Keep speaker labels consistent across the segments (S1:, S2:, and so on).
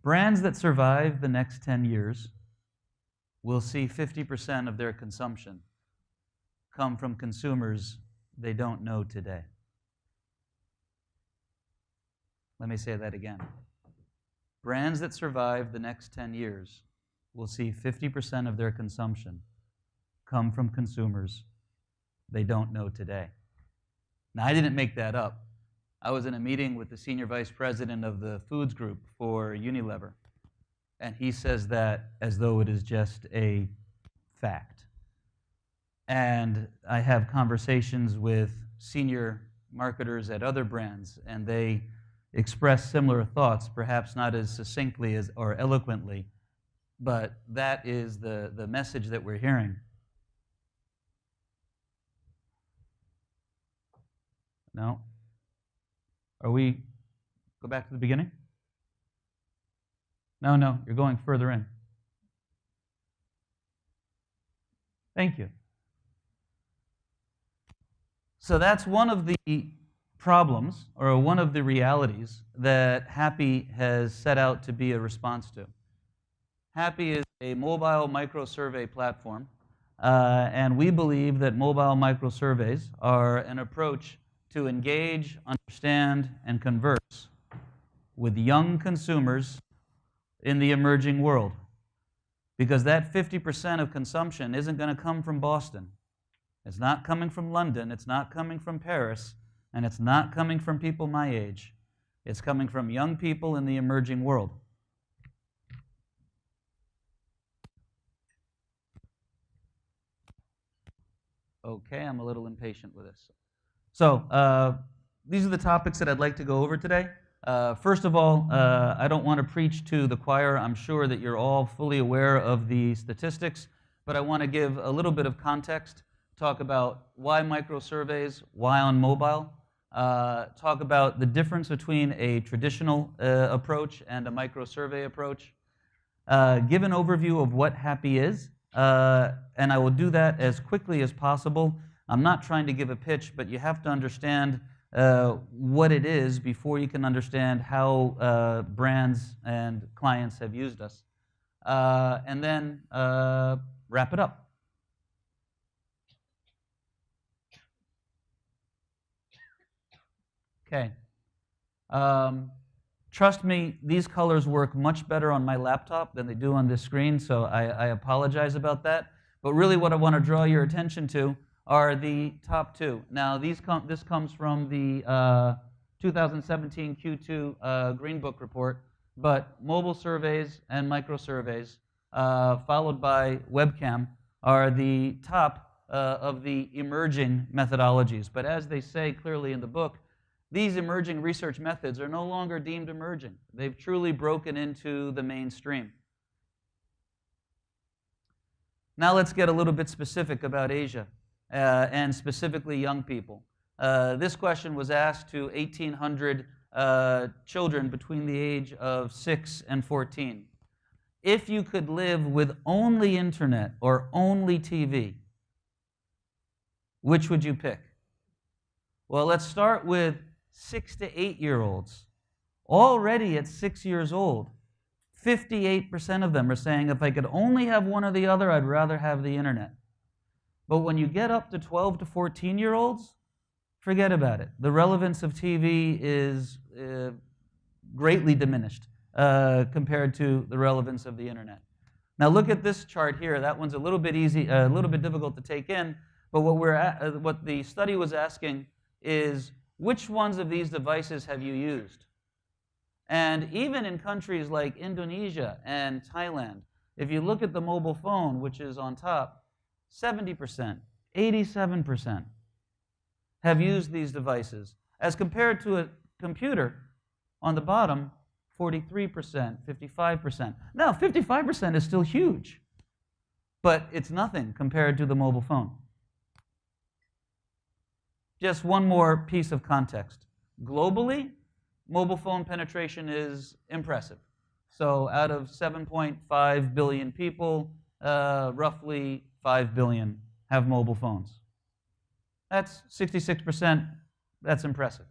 S1: Brands that survive the next 10 years will see 50% of their consumption come from consumers they don't know today. Let me say that again. Brands that survive the next 10 years will see 50% of their consumption come from consumers they don't know today. Now, I didn't make that up. I was in a meeting with the senior vice president of the foods group for Unilever, and he says that as though it is just a fact. And I have conversations with senior marketers at other brands, and they express similar thoughts, perhaps not as succinctly as or eloquently, but that is the message that we're hearing. No? Are we, go back to the beginning? No, you're going further in. Thank you. So that's one of the problems, or one of the realities, that Happy has set out to be a response to. Happy is a mobile microsurvey platform, and we believe that mobile microsurveys are an approach to engage, understand, and converse with young consumers in the emerging world. Because that 50% of consumption isn't going to come from Boston. It's not coming from London. It's not coming from Paris. And it's not coming from people my age. It's coming from young people in the emerging world. Okay, I'm a little impatient with this. So, these are the topics that I'd like to go over today. First of all, I don't want to preach to the choir. I'm sure that you're all fully aware of the statistics, but I want to give a little bit of context, talk about why microsurveys, why on mobile, talk about the difference between a traditional approach and a microsurvey approach, give an overview of what Happy is, and I will do that as quickly as possible. I'm not trying to give a pitch, but you have to understand what it is before you can understand how brands and clients have used us. And then wrap it up. Okay. Trust me, these colors work much better on my laptop than they do on this screen, so I apologize about that. But really what I want to draw your attention to are the top two. Now, this comes from the 2017 Q2 Green Book report, but mobile surveys and microsurveys, followed by webcam, are the top of the emerging methodologies. But as they say clearly in the book, these emerging research methods are no longer deemed emerging. They've truly broken into the mainstream. Now let's get a little bit specific about Asia. And specifically young people. This question was asked to 1,800 children between the age of 6 and 14. If you could live with only internet or only TV, which would you pick? Well, let's start with 6 to 8-year-olds. Already at 6 years old, 58% of them are saying, if I could only have one or the other, I'd rather have the internet. But when you get up to 12 to 14-year-olds, forget about it. The relevance of TV is greatly diminished compared to the relevance of the internet. Now look at this chart here. That one's a little bit easy, a little bit difficult to take in. But what the study was asking is, which ones of these devices have you used? And even in countries like Indonesia and Thailand, if you look at the mobile phone, which is on top, 70%, 87% have used these devices, as compared to a computer on the bottom, 43%, 55%. Now, 55% is still huge, but it's nothing compared to the mobile phone. Just one more piece of context. Globally, mobile phone penetration is impressive. So out of 7.5 billion people, roughly 5 billion have mobile phones. That's 66%. That's impressive.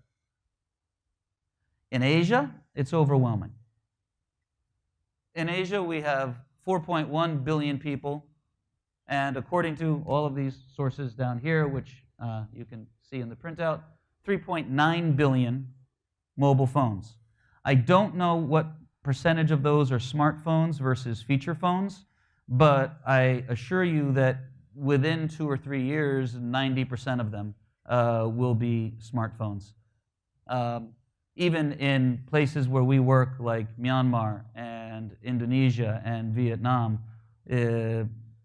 S1: In Asia, it's overwhelming. In Asia, we have 4.1 billion people. And according to all of these sources down here, which you can see in the printout, 3.9 billion mobile phones. I don't know what percentage of those are smartphones versus feature phones, but I assure you that within 2 or 3 years, 90% of them will be smartphones. Even in places where we work, like Myanmar and Indonesia and Vietnam,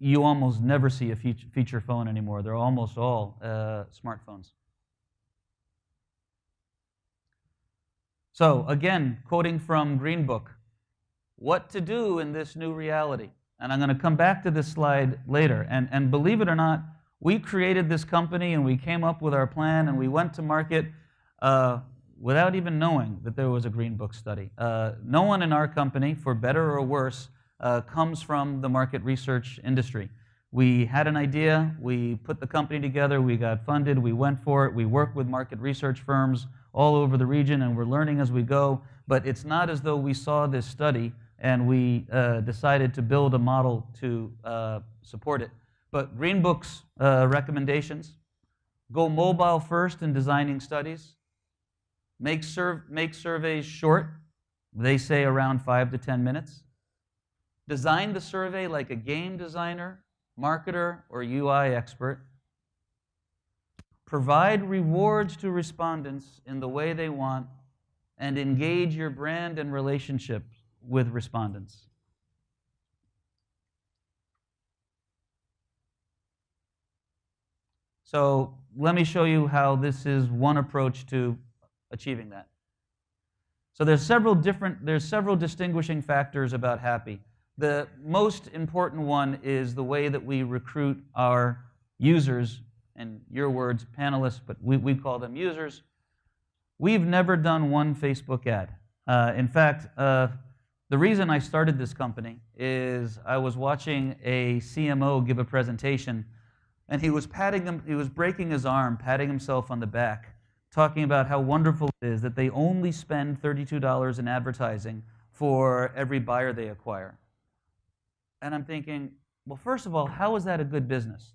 S1: you almost never see a feature phone anymore. They're almost all smartphones. So again, quoting from Green Book, what to do in this new reality. And I'm going to come back to this slide later. And believe it or not, we created this company and we came up with our plan and we went to market without even knowing that there was a Green Book study. No one in our company, for better or worse, comes from the market research industry. We had an idea, we put the company together, we got funded, we went for it, we worked with market research firms all over the region, and we're learning as we go. But it's not as though we saw this study and we decided to build a model to support it. But Green Book's recommendations: go mobile first in designing studies, make surveys short, they say around 5 to 10 minutes, design the survey like a game designer, marketer, or UI expert, provide rewards to respondents in the way they want, and engage your brand and relationships with respondents. So let me show you how this is one approach to achieving that. So there's several distinguishing factors about Happy. The most important one is the way that we recruit our users, in your words, panelists, but we call them users. We've never done one Facebook ad. In fact, the reason I started this company is I was watching a CMO give a presentation, and he was breaking his arm, patting himself on the back, talking about how wonderful it is that they only spend $32 in advertising for every buyer they acquire. And I'm thinking, well, first of all, how is that a good business?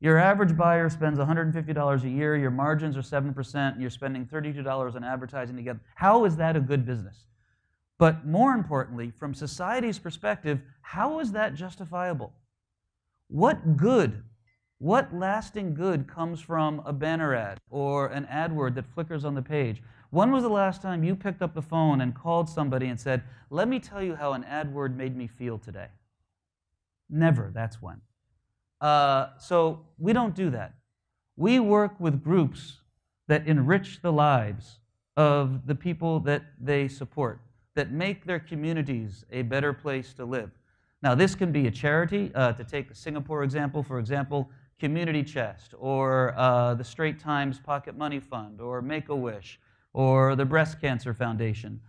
S1: Your average buyer spends $150 a year, your margins are 7%, and you're spending $32 on advertising to get. How is that a good business? But more importantly, from society's perspective, how is that justifiable? What good, what lasting good comes from a banner ad or an AdWord that flickers on the page? When was the last time you picked up the phone and called somebody and said, let me tell you how an AdWord made me feel today? Never, that's when. So we don't do that. We work with groups that enrich the lives of the people that they support, that make their communities a better place to live. Now, this can be a charity. To take the Singapore example, for example, Community Chest, or the Straits Times Pocket Money Fund, or Make-A-Wish, or the Breast Cancer Foundation,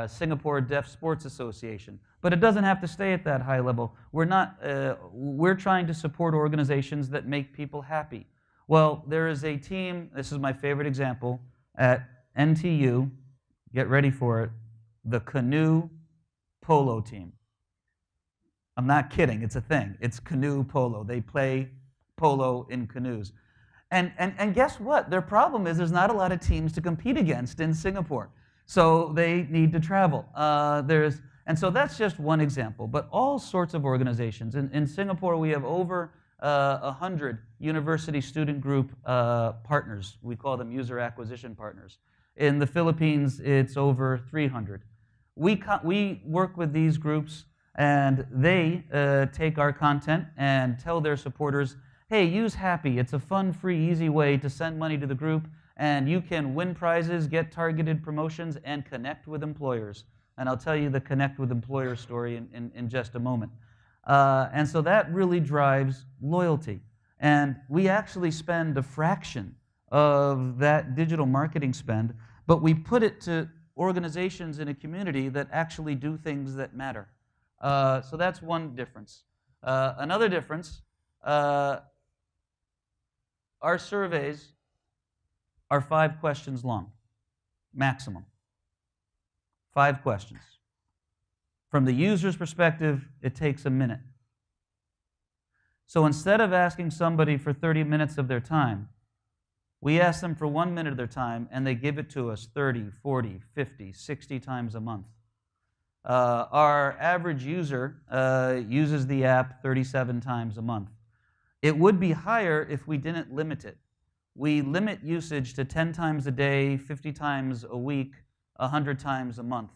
S1: Singapore Deaf Sports Association. But it doesn't have to stay at that high level. We're trying to support organizations that make people happy. Well, there is a team, this is my favorite example, at NTU, get ready for it, the Canoe Polo team. I'm not kidding, it's a thing. It's canoe polo. They play polo in canoes. And guess what? Their problem is there's not a lot of teams to compete against in Singapore. So they need to travel. And so that's just one example, but all sorts of organizations. In Singapore, we have over 100 university student group partners. We call them user acquisition partners. In the Philippines, it's over 300. We work with these groups, and they take our content and tell their supporters, hey, use Happy. It's a fun, free, easy way to send money to the group, and you can win prizes, get targeted promotions, and connect with employers. And I'll tell you the Connect with Employers story in just a moment. And so that really drives loyalty. And we actually spend a fraction of that digital marketing spend, but we put it to organizations in a community that actually do things that matter. So that's one difference. Another difference, our surveys are 5 questions long, maximum. 5 questions. From the user's perspective, it takes a minute. So instead of asking somebody for 30 minutes of their time, we ask them for 1 minute of their time, and they give it to us 30, 40, 50, 60 times a month. Our average user uses the app 37 times a month. It would be higher if we didn't limit it. We limit usage to 10 times a day, 50 times a week, 100 times a month.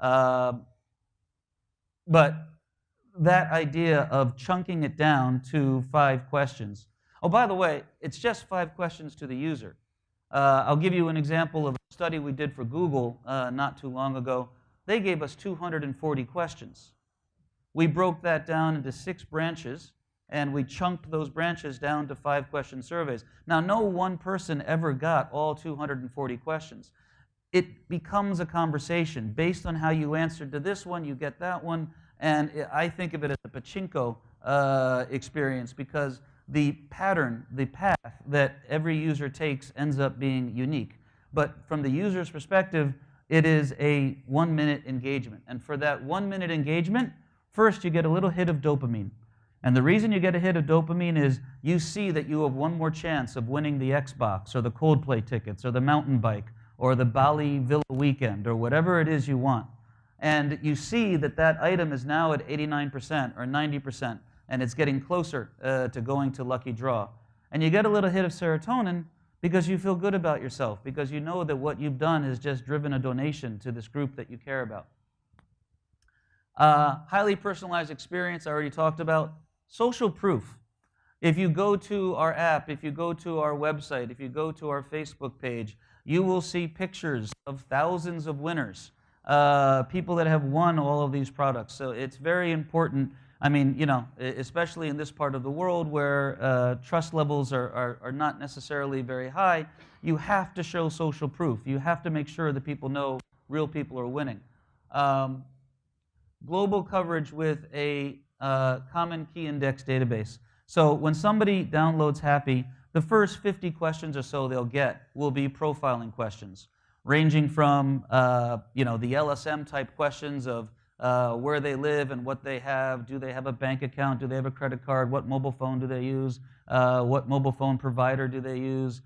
S1: But that idea of chunking it down to 5 questions. Oh, by the way, it's just 5 questions to the user. I'll give you an example of a study we did for Google not too long ago. They gave us 240 questions. We broke that down into 6 branches, and we chunked those branches down to 5-question surveys. Now, no one person ever got all 240 questions. It becomes a conversation. Based on how you answered to this one, you get that one. And I think of it as a pachinko experience, because the pattern, the path that every user takes ends up being unique. But from the user's perspective, it is a 1-minute engagement. And for that 1-minute engagement, first you get a little hit of dopamine. And the reason you get a hit of dopamine is you see that you have one more chance of winning the Xbox or the Coldplay tickets or the mountain bike or the Bali Villa weekend or whatever it is you want. And you see that that item is now at 89% or 90%, and it's getting closer to going to lucky draw. And you get a little hit of serotonin because you feel good about yourself, because you know that what you've done has just driven a donation to this group that you care about. Highly personalized experience, I already talked about. Social proof. If you go to our app, if you go to our website, if you go to our Facebook page, you will see pictures of thousands of winners. People that have won all of these products. So it's very important. I mean, you know, especially in this part of the world where trust levels are not necessarily very high, you have to show social proof. You have to make sure that people know real people are winning. Global coverage with a common key index database. So when somebody downloads Happy, the first 50 questions or so they'll get will be profiling questions, ranging from the LSM type questions of where they live and what they have. Do they have a bank account? Do they have a credit card? What mobile phone do they use? What mobile phone provider do they use?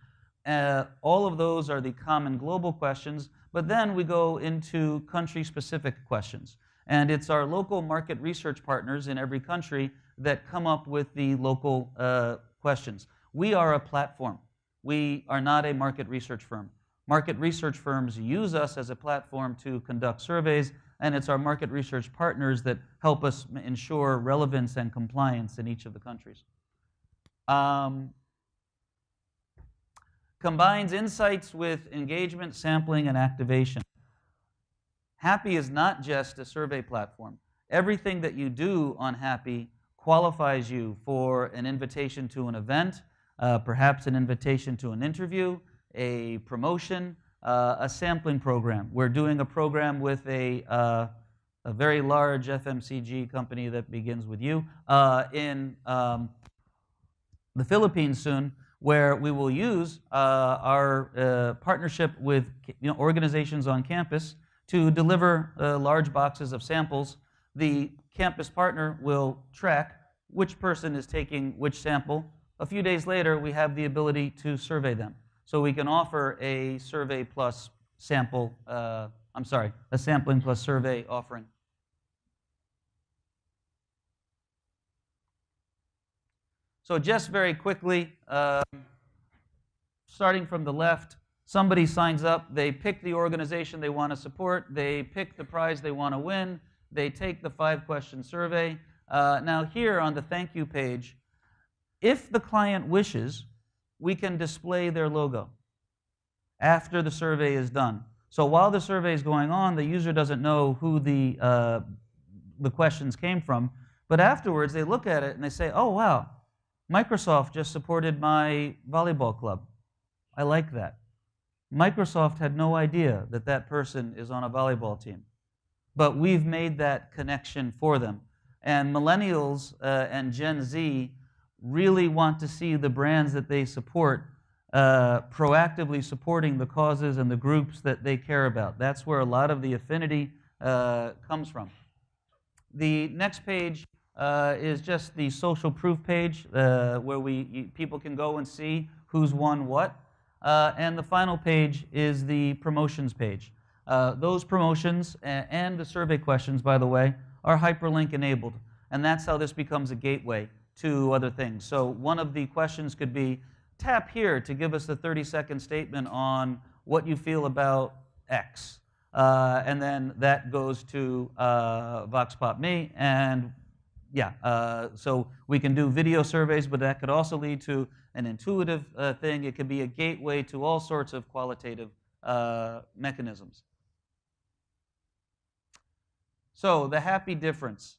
S1: All of those are the common global questions, but then we go into country-specific questions. And it's our local market research partners in every country that come up with the local questions. We are a platform. We are not a market research firm. Market research firms use us as a platform to conduct surveys, and it's our market research partners that help us ensure relevance and compliance in each of the countries. Combines insights with engagement, sampling, and activation. Happy is not just a survey platform. Everything that you do on Happy qualifies you for an invitation to an event, perhaps an invitation to an interview, a promotion, a sampling program. We're doing a program with a very large FMCG company that begins with U in the Philippines soon, where we will use our partnership with organizations on campus to deliver large boxes of samples. The campus partner will track which person is taking which sample. A few days later, we have the ability to survey them. So we can offer a survey plus sample, a sampling plus survey offering. So just very quickly, starting from the left, somebody signs up, they pick the organization they want to support, they pick the prize they want to win, they take the 5-question survey. Now here on the thank you page, if the client wishes, we can display their logo after the survey is done. So while the survey is going on, the user doesn't know who the questions came from, but afterwards they look at it and they say, oh wow, Microsoft just supported my volleyball club. I like that. Microsoft had no idea that that person is on a volleyball team, but we've made that connection for them. And millennials and Gen Z really want to see the brands that they support proactively supporting the causes and the groups that they care about. That's where a lot of the affinity comes from. The next page is just the social proof page where people can go and see who's won what. And the final page is the promotions page. Those promotions and the survey questions, by the way, are hyperlink enabled. And that's how this becomes a gateway to other things. So one of the questions could be, tap here to give us a 30-second statement on what you feel about X. And then that goes to VoxPopMe, and yeah, so we can do video surveys, but that could also lead to an intuitive thing. It could be a gateway to all sorts of qualitative mechanisms. So the happy difference.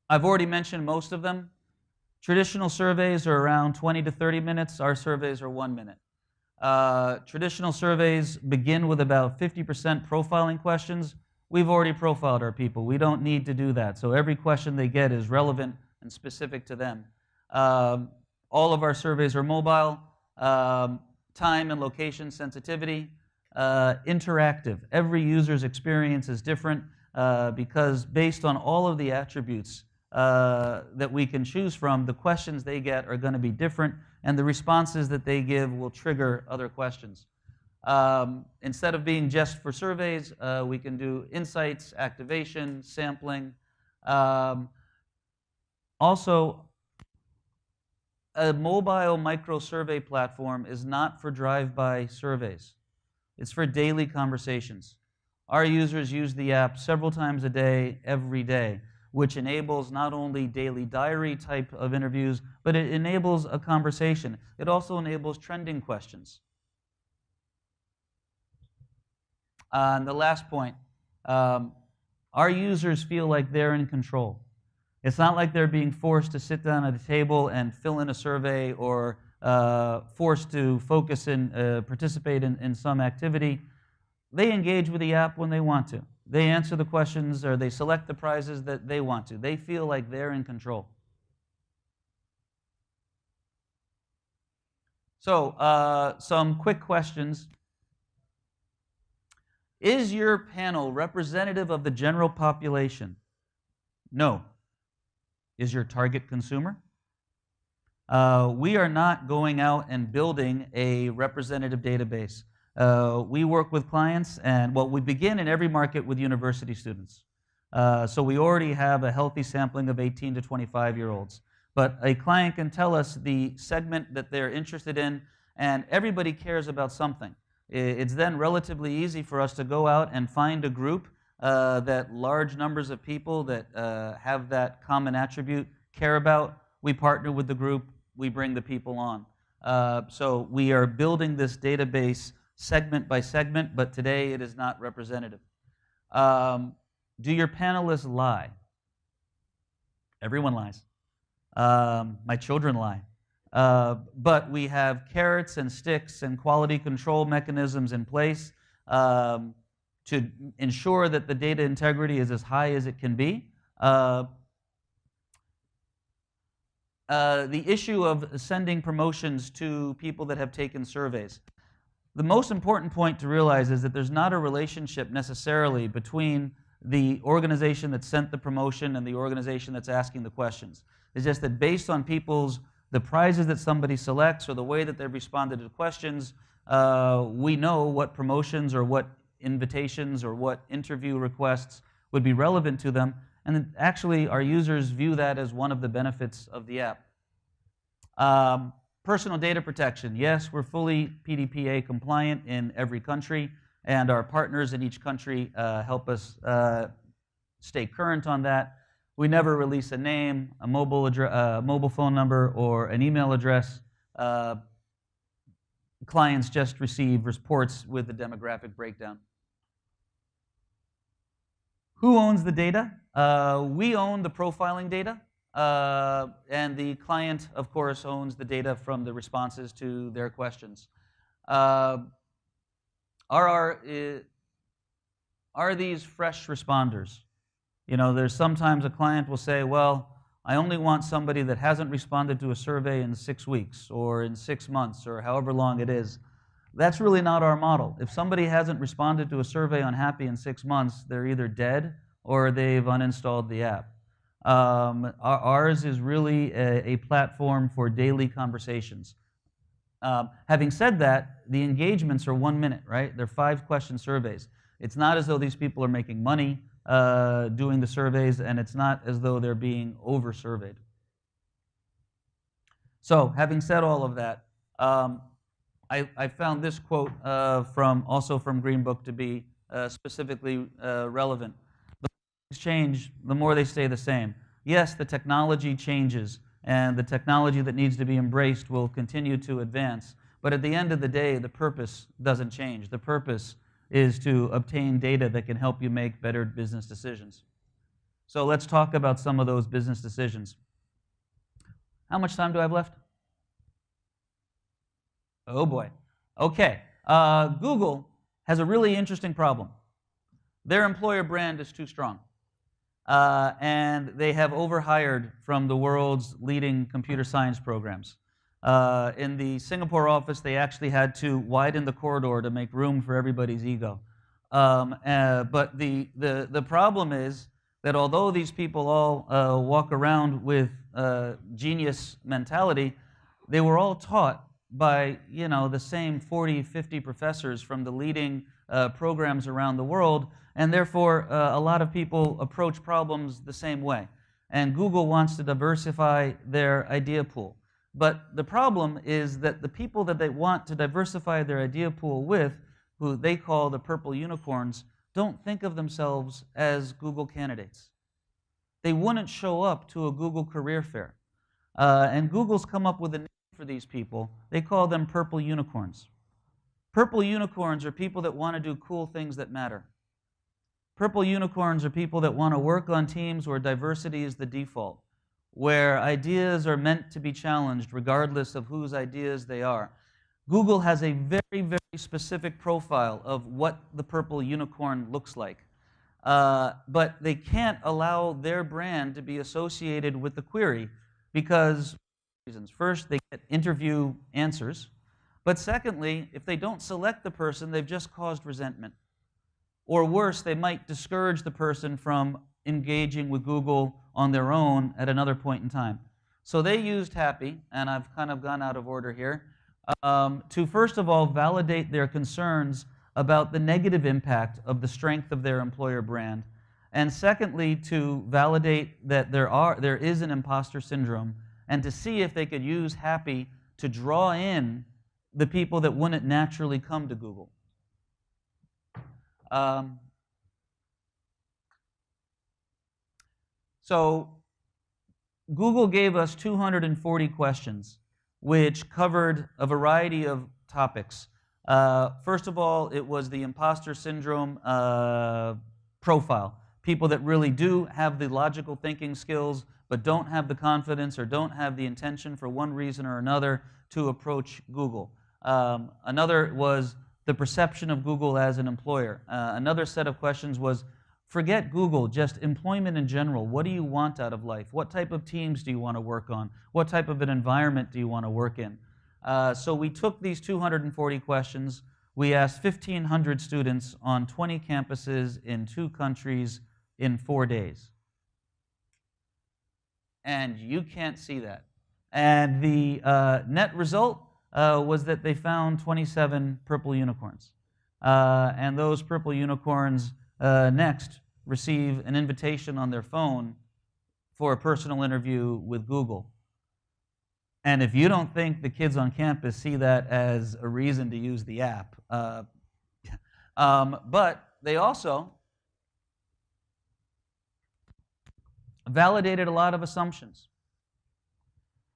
S1: I've already mentioned most of them. Traditional surveys are around 20 to 30 minutes. Our surveys are 1 minute. Traditional surveys begin with about 50% profiling questions. We've already profiled our people. We don't need to do that. So every question they get is relevant and specific to them. All of our surveys are mobile. Time and location sensitivity. Interactive. Every user's experience is different because based on all of the attributes that we can choose from, the questions they get are going to be different, and the responses that they give will trigger other questions. Instead of being just for surveys, we can do insights, activation, sampling. Also, a mobile micro-survey platform is not for drive-by surveys. It's for daily conversations. Our users use the app several times a day, every day, which enables not only daily diary type of interviews, but it enables a conversation. It also enables trending questions. And the last point, our users feel like they're in control. It's not like they're being forced to sit down at a table and fill in a survey or forced to focus and participate in some activity. They engage with the app when they want to. They answer the questions or they select the prizes that they want to. They feel like they're in control. So some quick questions. Is your panel representative of the general population? No. Is your target consumer? We are not going out and building a representative database. We work with clients, and well, we begin in every market with university students. So we already have a healthy sampling of 18 to 25-year-olds. But a client can tell us the segment that they're interested in, and everybody cares about something. It's then relatively easy for us to go out and find a group that large numbers of people that have that common attribute care about. We partner with the group, we bring the people on. So we are building this database segment by segment, but today it is not representative. Do your panelists lie? Everyone lies. My children lie. But we have carrots and sticks and quality control mechanisms in place to ensure that the data integrity is as high as it can be. The issue of sending promotions to people that have taken surveys. The most important point to realize is that there's not a relationship necessarily between the organization that sent the promotion and the organization that's asking the questions. It's just that based on the prizes that somebody selects or the way that they've responded to the questions, we know what promotions or what invitations or what interview requests would be relevant to them. And actually, our users view that as one of the benefits of the app. Personal data protection. Yes, we're fully PDPA compliant in every country, and our partners in each country help us stay current on that. We never release a name, a mobile phone number, or an email address. Clients just receive reports with the demographic breakdown. Who owns the data? We own the profiling data, and the client, of course, owns the data from the responses to their questions. Are these fresh responders? You know, there's sometimes a client will say, well, I only want somebody that hasn't responded to a survey in 6 weeks or in 6 months or however long it is. That's really not our model. If somebody hasn't responded to a survey on Happy in 6 months, they're either dead or they've uninstalled the app. Ours is really a platform for daily conversations. Having said that, the engagements are 1 minute, right? They're 5-question surveys. It's not as though these people are making money doing the surveys, and it's not as though they're being over-surveyed. So, having said all of that, I found this quote also from Green Book to be specifically relevant. The more things change, the more they stay the same. Yes, the technology changes, and the technology that needs to be embraced will continue to advance. But at the end of the day, the purpose doesn't change. The purpose is to obtain data that can help you make better business decisions. So let's talk about some of those business decisions. How much time do I have left? Oh boy. Okay. Google has a really interesting problem. Their employer brand is too strong. And they have overhired from the world's leading computer science programs. In the Singapore office, they actually had to widen the corridor to make room for everybody's ego. But the problem is that although these people all walk around with genius mentality, they were all taught by the same 40, 50 professors from the leading programs around the world, and therefore a lot of people approach problems the same way. And Google wants to diversify their idea pool. But the problem is that the people that they want to diversify their idea pool with, who they call the purple unicorns, don't think of themselves as Google candidates. They wouldn't show up to a Google career fair. And Google's come up with a name for these people. They call them purple unicorns. Purple unicorns are people that want to do cool things that matter. Purple unicorns are people that want to work on teams where diversity is the default, where ideas are meant to be challenged regardless of whose ideas they are. Google has a very, very specific profile of what the purple unicorn looks like. But they can't allow their brand to be associated with the query because reasons. First, they get interview answers. But secondly, if they don't select the person, they've just caused resentment. Or worse, they might discourage the person from engaging with Google on their own at another point in time. So they used Happy, and I've kind of gone out of order here, to first of all validate their concerns about the negative impact of the strength of their employer brand, and secondly to validate that there is an imposter syndrome, and to see if they could use Happy to draw in the people that wouldn't naturally come to Google. So Google gave us 240 questions, which covered a variety of topics. First of all, it was the imposter syndrome profile. People that really do have the logical thinking skills, but don't have the confidence or don't have the intention for one reason or another to approach Google. Another was the perception of Google as an employer. Another set of questions was, forget Google, just employment in general. What do you want out of life? What type of teams do you want to work on? What type of an environment do you want to work in? So we took these 240 questions. We asked 1,500 students on 20 campuses in 2 countries in 4 days. And you can't see that. And the net result was that they found 27 purple unicorns. And those purple unicorns next receive an invitation on their phone for a personal interview with Google. And if you don't think the kids on campus see that as a reason to use the app, but they also validated a lot of assumptions.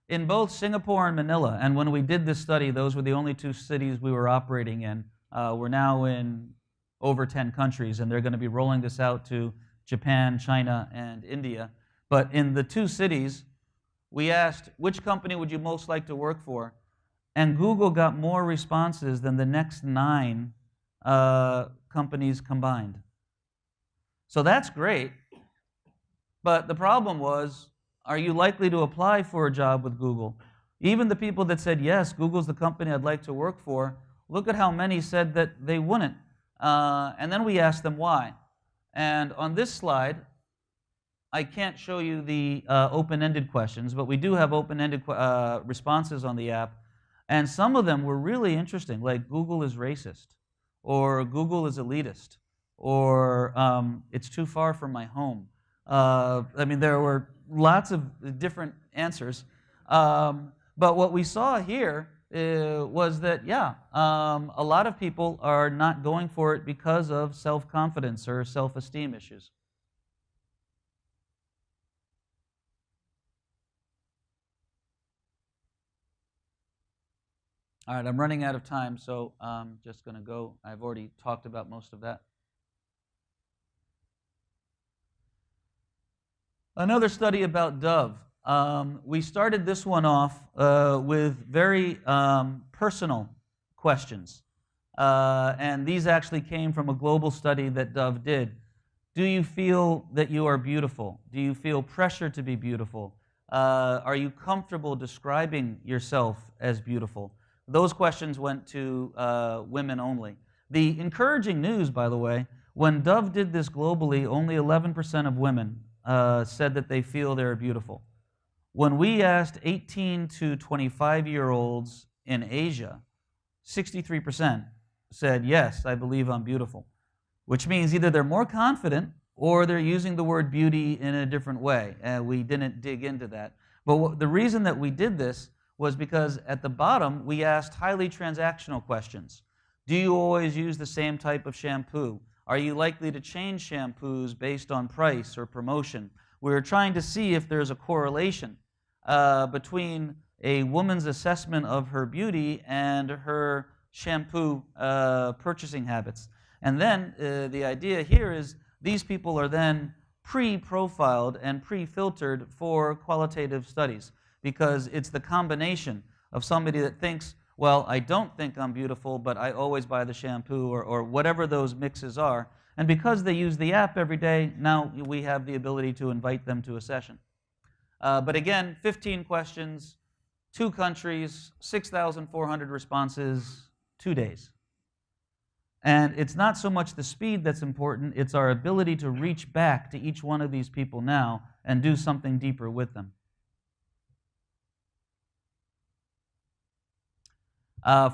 S1: In both Singapore and Manila, and when we did this study, those were the only 2 cities we were operating in. We're now in over 10 countries, and they're going to be rolling this out to Japan, China, and India. But in the 2 cities, we asked, which company would you most like to work for? And Google got more responses than the next 9 companies combined. So that's great. But the problem was, are you likely to apply for a job with Google? Even the people that said, yes, Google's the company I'd like to work for, look at how many said that they wouldn't. And then we asked them why. And on this slide, I can't show you the open-ended questions, but we do have open-ended responses on the app. And some of them were really interesting, like Google is racist, or Google is elitist, or it's too far from my home. I mean, there were lots of different answers. But what we saw here was that, yeah, a lot of people are not going for it because of self-confidence or self-esteem issues. All right, I'm running out of time, so I'm just going to go. I've already talked about most of that. Another study about Dove. We started this one off with very personal questions. And these actually came from a global study that Dove did. Do you feel that you are beautiful? Do you feel pressure to be beautiful? Are you comfortable describing yourself as beautiful? Those questions went to women only. The encouraging news, by the way, when Dove did this globally, only 11% of women said that they feel they're beautiful. When we asked 18 to 25-year-olds in Asia, 63% said, yes, I believe I'm beautiful, which means either they're more confident or they're using the word beauty in a different way. We didn't dig into that. But the reason that we did this was because at the bottom, we asked highly transactional questions. Do you always use the same type of shampoo? Are you likely to change shampoos based on price or promotion? We were trying to see if there's a correlation between a woman's assessment of her beauty and her shampoo purchasing habits. And then the idea here is these people are then pre-profiled and pre-filtered for qualitative studies, because it's the combination of somebody that thinks, well, I don't think I'm beautiful, but I always buy the shampoo, or whatever those mixes are. And because they use the app every day, now we have the ability to invite them to a session. But again, 15 questions, 2 countries, 6,400 responses, 2 days. And it's not so much the speed that's important, it's our ability to reach back to each one of these people now and do something deeper with them.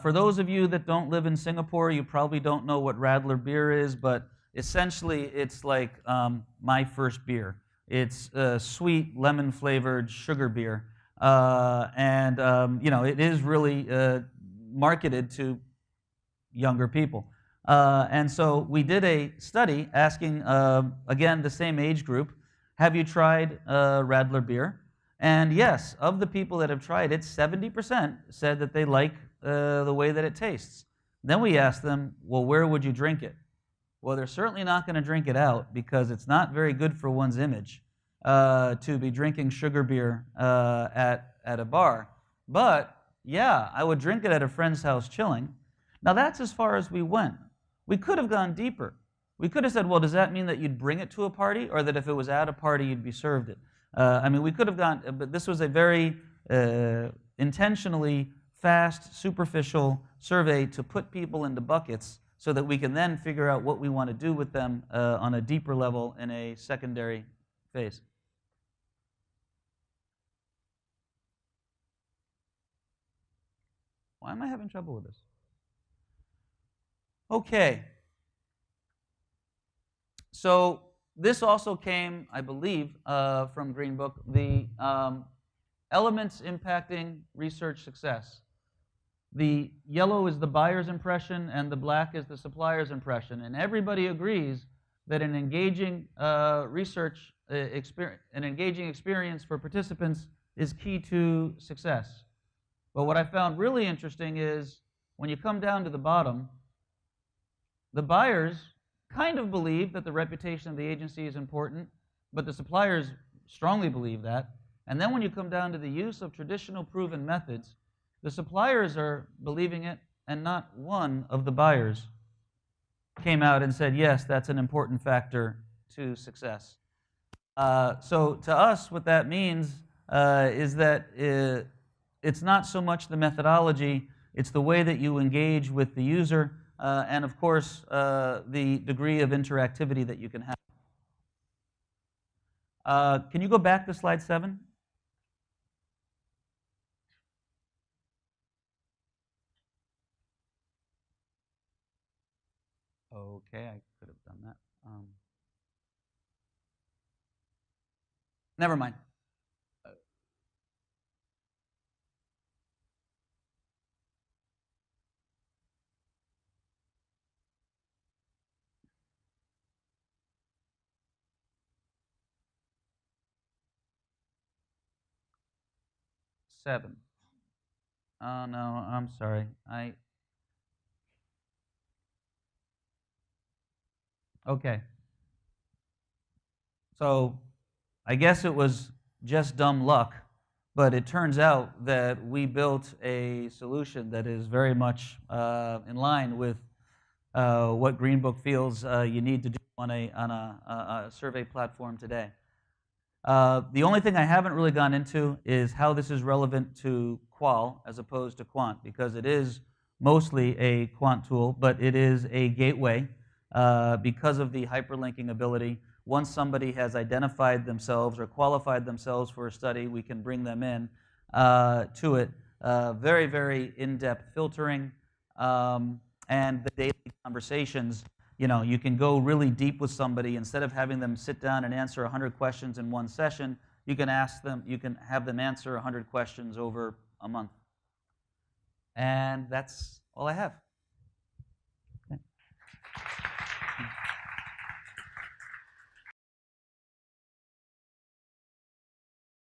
S1: For those of you that don't live in Singapore, you probably don't know what Radler beer is, but essentially it's like my first beer. It's sweet, lemon-flavored sugar beer. It is really marketed to younger people. And so we did a study asking, again, the same age group, have you tried Radler beer? And yes, of the people that have tried it, 70% said that they like the way that it tastes. Then we asked them, well, where would you drink it? Well, they're certainly not going to drink it out because it's not very good for one's image to be drinking sugar beer at a bar. But yeah, I would drink it at a friend's house chilling. Now that's as far as we went. We could have gone deeper. We could have said, well, does that mean that you'd bring it to a party, or that if it was at a party, you'd be served it? We could have gone, but this was a very intentionally fast, superficial survey to put people into buckets so that we can then figure out what we want to do with them on a deeper level in a secondary phase. Why am I having trouble with this? Okay. So this also came, I believe, from Green Book, the elements impacting research success. The yellow is the buyer's impression, and the black is the supplier's impression. And everybody agrees that an engaging experience for participants is key to success. But what I found really interesting is when you come down to the bottom, the buyers kind of believe that the reputation of the agency is important, but the suppliers strongly believe that. And then when you come down to the use of traditional proven methods, the suppliers are believing it, and not one of the buyers came out and said, yes, that's an important factor to success. So to us, what that means is that it's not so much the methodology It's the way that you engage with the user, and of course, the degree of interactivity that you can have. Can you go back to slide 7? Okay, I could have done that. Never mind. 7. Oh no, I'm sorry. Okay. So I guess it was just dumb luck, but it turns out that we built a solution that is very much in line with what Greenbook feels you need to do on a survey platform today. The only thing I haven't really gone into is how this is relevant to qual as opposed to quant, because it is mostly a quant tool, but it is a gateway because of the hyperlinking ability. Once somebody has identified themselves or qualified themselves for a study, we can bring them in to it. Very, very in-depth filtering, and the daily conversations. You can go really deep with somebody. Instead of having them sit down and answer 100 questions in one session, you can have them answer 100 questions over a month. And that's all I have. Okay.